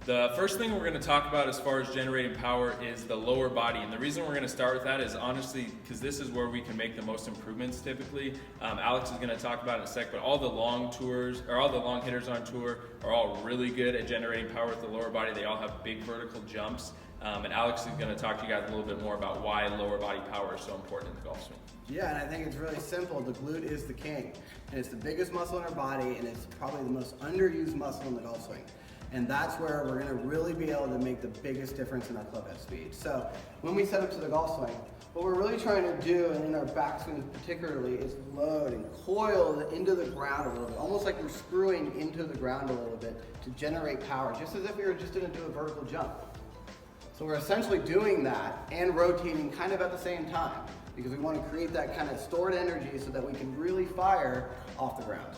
The first thing we're going to talk about as far as generating power is the lower body. And the reason we're going to start with that is honestly because this is where we can make the most improvements typically. Alex is going to talk about it in a sec, but all the long tours, or all the long hitters on tour are all really good at generating power with the lower body. They all have big vertical jumps. And Alex is going to talk to you guys a little bit more about why lower body power is so important in the golf swing. Yeah, and I think it's really simple. The glute is the king. And it's the biggest muscle in our body, and it's probably the most underused muscle in the golf swing. And that's where we're gonna really be able to make the biggest difference in our clubhead speed. So when we set up to the golf swing, what we're really trying to do, and in our backswing particularly, is load and coil into the ground a little bit, almost like we're screwing into the ground a little bit to generate power, just as if we were just gonna do a vertical jump. So we're essentially doing that and rotating kind of at the same time, because we want to create that kind of stored energy so that we can really fire off the ground.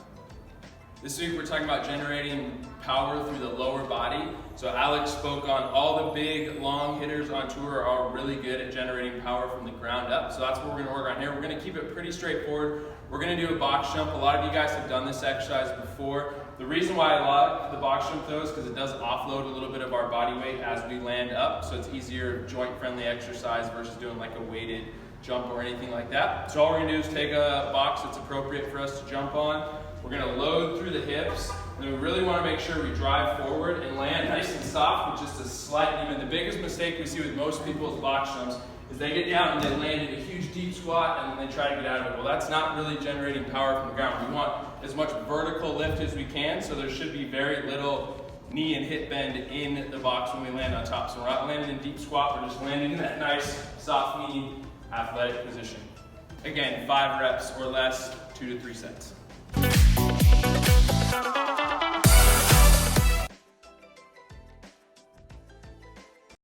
This week we're talking about generating power through the lower body. So Alex spoke on all the big long hitters on tour are all really good at generating power from the ground up. So that's what we're going to work on here. We're going to keep it pretty straightforward. We're going to do a box jump. A lot of you guys have done this exercise before. The reason why I like the box jump though is because it does offload a little bit of our body weight as we land up. So it's easier joint friendly exercise versus doing like a weighted jump or anything like that. So all we're going to do is take a box that's appropriate for us to jump on. We're going to load through the hips, and we really want to make sure we drive forward and land nice and soft with just a slight even. The biggest mistake we see with most people's box jumps is they get down and they land in a huge deep squat and then they try to get out of it. Well, that's not really generating power from the ground. We want as much vertical lift as we can, so there should be very little knee and hip bend in the box when we land on top. So we're not landing in deep squat, we're just landing in that nice soft knee athletic position. Again, 5 reps or less, 2 to 3 sets.